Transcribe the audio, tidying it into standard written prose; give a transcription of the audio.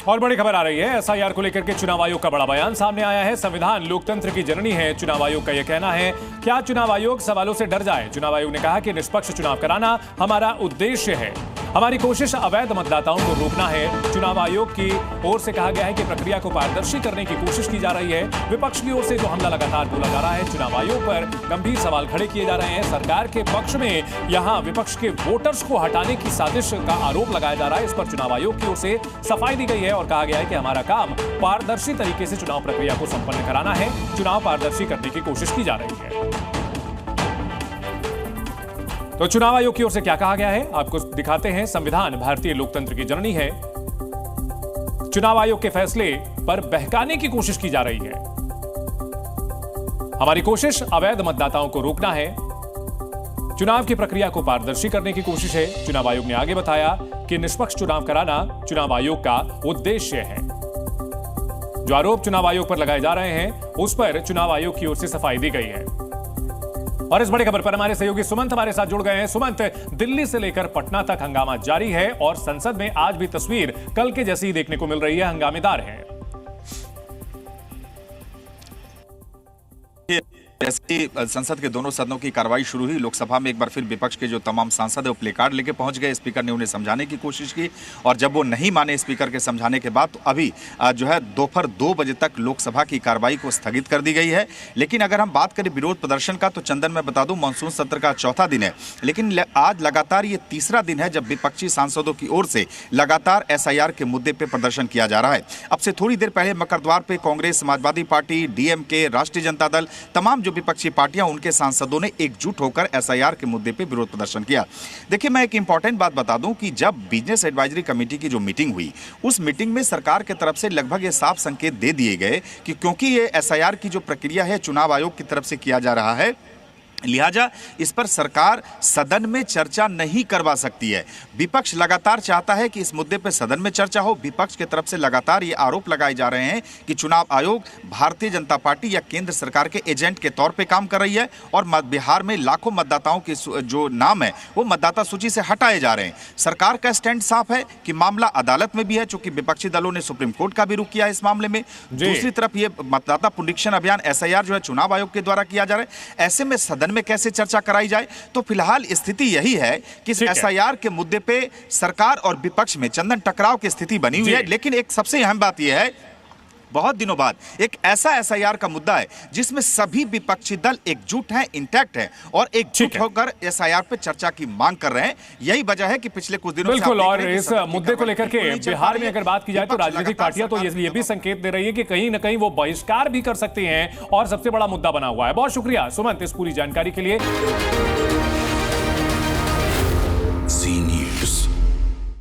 और बड़ी खबर आ रही है, एसआईआर को लेकर के चुनाव आयोग का बड़ा बयान सामने आया है। संविधान लोकतंत्र की जननी है, चुनाव आयोग का यह कहना है। क्या चुनाव आयोग सवालों से डर जाए? चुनाव आयोग ने कहा कि निष्पक्ष चुनाव कराना हमारा उद्देश्य है, हमारी कोशिश अवैध मतदाताओं को रोकना है। चुनाव आयोग की ओर से कहा गया है कि प्रक्रिया को पारदर्शी करने की कोशिश की जा रही है। विपक्ष की ओर से जो हमला लगातार बोला जा रहा है, चुनाव आयोग पर गंभीर सवाल खड़े किए जा रहे हैं। सरकार के पक्ष में यहां विपक्ष के वोटर्स को हटाने की साजिश का आरोप लगाया जा रहा है। इस पर चुनाव आयोग की ओर से सफाई दी गई है और कहा गया है कि हमारा काम पारदर्शी तरीके से चुनाव प्रक्रिया को संपन्न कराना है। चुनाव पारदर्शी करने की कोशिश की जा रही है। तो चुनाव आयोग की ओर से क्या कहा गया है आपको दिखाते हैं। संविधान भारतीय लोकतंत्र की जननी है, चुनाव आयोग के फैसले पर बहकाने की कोशिश की जा रही है। हमारी कोशिश अवैध मतदाताओं को रोकना है, चुनाव की प्रक्रिया को पारदर्शी करने की कोशिश है। चुनाव आयोग ने आगे बताया कि निष्पक्ष चुनाव कराना चुनाव आयोग का उद्देश्य है। जो आरोप चुनाव आयोग पर लगाए जा रहे हैं, उस पर चुनाव आयोग की ओर से सफाई दी गई है। और इस बड़ी खबर पर हमारे सहयोगी सुमंत हमारे साथ जुड़ गए हैं। सुमंत, दिल्ली से लेकर पटना तक हंगामा जारी है और संसद में आज भी तस्वीर कल के जैसी देखने को मिल रही है, हंगामेदार है। जैसे संसद के दोनों सदनों की कार्रवाई शुरू हुई, लोकसभा में एक बार फिर विपक्ष के जो तमाम सांसद है वो प्ले कार्ड लेके पहुंच गए। स्पीकर ने उन्हें समझाने की कोशिश की और जब वो नहीं माने स्पीकर के समझाने के बाद, तो अभी जो है दोपहर 2 बजे तक लोकसभा की कार्रवाई को स्थगित कर दी गई है। लेकिन अगर हम बात करें विरोध प्रदर्शन का, तो चंदन मैं बता दूं, मानसून सत्र का चौथा दिन है, लेकिन आज लगातार ये तीसरा दिन है जब विपक्षी सांसदों की ओर से लगातार एसआईआर के मुद्दे पर प्रदर्शन किया जा रहा है। अब से थोड़ी देर पहले मकरद्वार पर कांग्रेस, समाजवादी पार्टी, डीएमके, राष्ट्रीय जनता दल, तमाम विपक्षी पार्टियां, उनके सांसदों ने एकजुट होकर एसआईआर के मुद्दे पे विरोध प्रदर्शन किया। देखिए, मैं एक इंपॉर्टेंट बात बता दूं कि जब बिजनेस एडवाइजरी कमेटी की जो मीटिंग हुई, उस मीटिंग में सरकार की तरफ से लगभग ये साफ संकेत दे दिए गए कि क्योंकि ये एसआईआर की जो प्रक्रिया है चुनाव आयोग की तरफ से किया जा रहा है, लिहाजा इस पर सरकार सदन में चर्चा नहीं करवा सकती है। विपक्ष लगातार चाहता है कि इस मुद्दे पर सदन में चर्चा हो। विपक्ष की तरफ से लगातार ये आरोप लगाए जा रहे हैं कि चुनाव आयोग भारतीय जनता पार्टी या केंद्र सरकार के एजेंट के तौर पे काम कर रही है और बिहार में लाखों मतदाताओं के जो नाम है वो मतदाता सूची से हटाए जा रहे हैं। सरकार का स्टैंड साफ है कि मामला अदालत में भी है, चूंकि विपक्षी दलों ने सुप्रीम कोर्ट का भी रुख किया इस मामले में। दूसरी तरफ ये मतदाता पुनरीक्षण अभियान एसआईआर जो है चुनाव आयोग के द्वारा किया जा रहा है। ऐसे में सदन में कैसे चर्चा कराई जाए? तो फिलहाल स्थिति यही है कि एसआईआर के मुद्दे पे सरकार और विपक्ष में चंदन टकराव की स्थिति बनी हुई है। लेकिन एक सबसे अहम बात यह है, बहुत दिनों बाद एक ऐसा एसआईआर का मुद्दा है जिसमें सभी विपक्षी दल एकजुट हैं, इंटैक्ट हैं और एकजुट होकर एसआईआर पे चर्चा की मांग कर रहे हैं। यही वजह है कि पिछले कुछ दिनों से बिल्कुल, और इस मुद्दे को लेकर के बिहार में अगर बात की जाए तो राजनीतिक पार्टियां तो ये भी संकेत दे रही है कि कहीं ना कहीं वो बहिष्कार भी कर सकती हैं और सबसे बड़ा मुद्दा बना हुआ है। बहुत शुक्रिया सुमंत इस पूरी जानकारी के लिए।